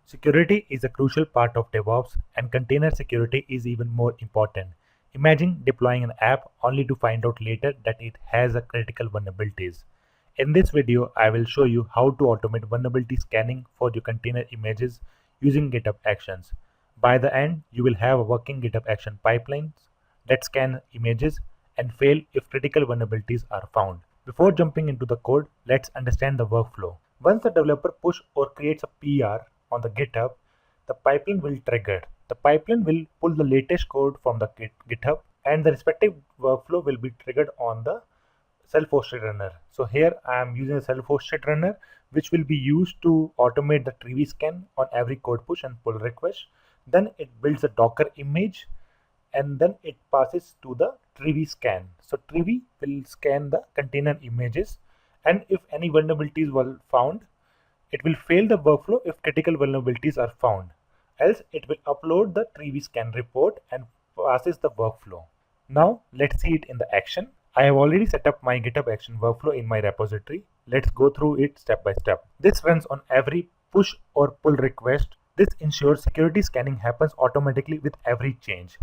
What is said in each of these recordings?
Security is a crucial part of DevOps, and container security is even more important. Imagine deploying an app only to find out later that it has a critical vulnerabilities. In this video, I will show you how to automate vulnerability scanning for your container images using GitHub Actions. By the end, you will have a working GitHub Action pipelines that scan images and fail if critical vulnerabilities are found. Before jumping into the code, let's understand the workflow. Once the developer push or creates a PR on the GitHub, the pipeline will trigger. The pipeline will pull the latest code from the GitHub, and the respective workflow will be triggered on the self-hosted runner. So here I am using a self-hosted runner which will be used to automate the Trivy scan on every code push and pull request. Then it builds a Docker image and then it passes to the Trivy scan. So Trivy will scan the container images, and if any vulnerabilities were found, it will fail the workflow if critical vulnerabilities are found. Else it will upload the Trivy scan report and passes the workflow. Now let's see it in the action. I have already set up my GitHub action workflow in my repository. Let's go through it step by step. This runs on every push or pull request. This ensures security scanning happens automatically with every change.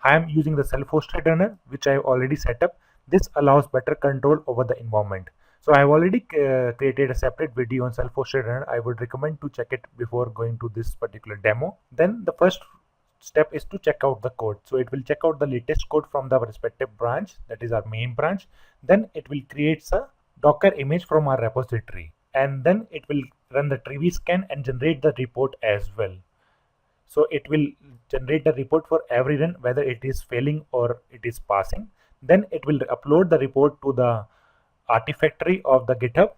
I am using the self-hosted runner which I have already set up. This allows better control over the environment. So I have already created a separate video on self-hosted runner. I would recommend to check it before going to this particular demo. Then the first step is to check out the code. So it will check out the latest code from the respective branch, that is our main branch. Then it will create a Docker image from our repository, and then it will run the Trivy scan and generate the report as well. So it will generate the report for every run, whether it is failing or it is passing. Then it will upload the report to the artifactory of the GitHub,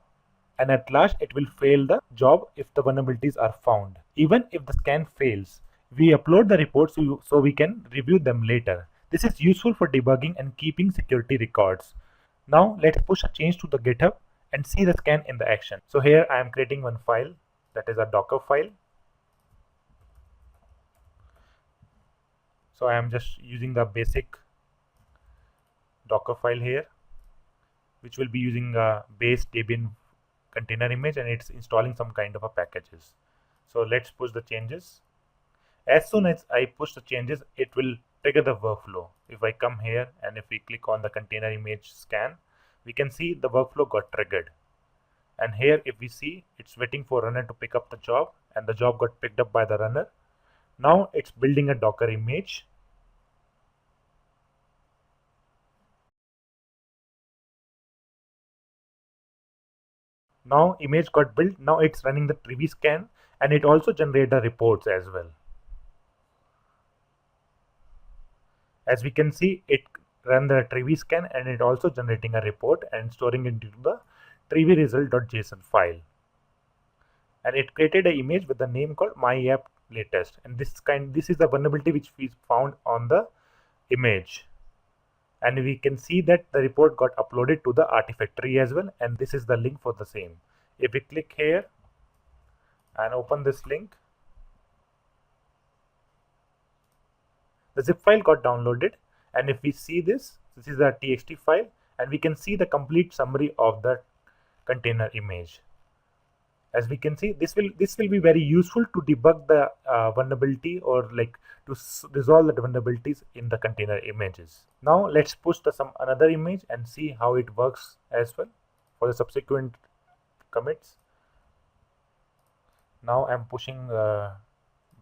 and at last it will fail the job if the vulnerabilities are found. Even if the scan fails, we upload the reports so we can review them later. This is useful for debugging and keeping security records. Now let's push a change to the GitHub and see the scan in the action. So here I am creating one file, that is a Docker file. So I am just using the basic Docker file here, which will be using a base Debian container image, and it's installing some kind of a packages. So let's push the changes. As soon as I push the changes, it will trigger the workflow. If I come here and if we click on the container image scan, we can see the workflow got triggered. And here if we see, it's waiting for runner to pick up the job, and the job got picked up by the runner. Now it's building a Docker image. Now image got built. Now it's running the Trivy scan, and it also generates the reports as well. As we can see, it ran the Trivy scan and it also generating a report and storing it into the Trivy result.json file. And it created an image with the name called myAppLatest. And this is the vulnerability which we found on the image. And we can see that the report got uploaded to the artifactory as well, and this is the link for the same. If we click here and open this link, the zip file got downloaded, and if we see this is the txt file, and we can see the complete summary of the container image. As we can see, this will be very useful to debug the vulnerability, or like to resolve the vulnerabilities in the container images. Now let's push some another image and see how it works as well for the subsequent commits. Now I'm pushing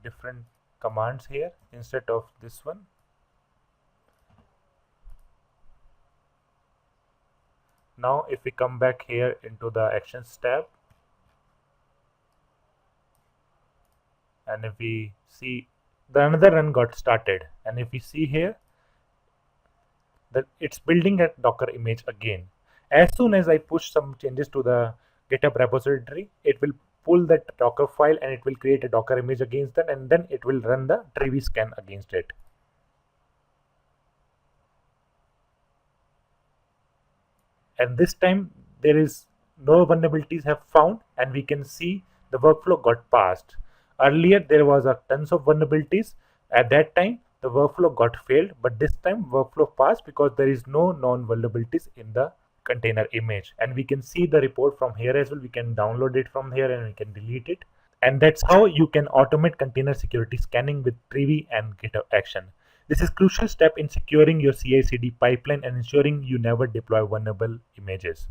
different commands here instead of this one. Now if we come back here into the actions tab, and if we see, the another run got started, and if we see here that it's building a Docker image again. As soon as I push some changes to the GitHub repository, it will pull that Docker file and it will create a Docker image against that, and then it will run the Trivy scan against it. And this time there is no vulnerabilities have found, and we can see the workflow got passed. Earlier there was a tons of vulnerabilities. At that time the workflow got failed, but this time workflow passed because there is no known vulnerabilities in the container image. And we can see the report from here as well. We can download it from here and we can delete it. And that's how you can automate container security scanning with Trivy and GitHub Action. This is a crucial step in securing your CI/CD pipeline and ensuring you never deploy vulnerable images.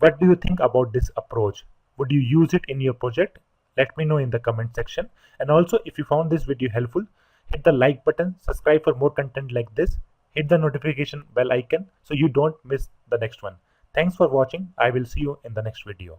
What do you think about this approach? Would you use it in your project? Let me know in the comment section. And also, if you found this video helpful, hit the like button, subscribe for more content like this, hit the notification bell icon so you don't miss the next one. Thanks for watching. I will see you in the next video.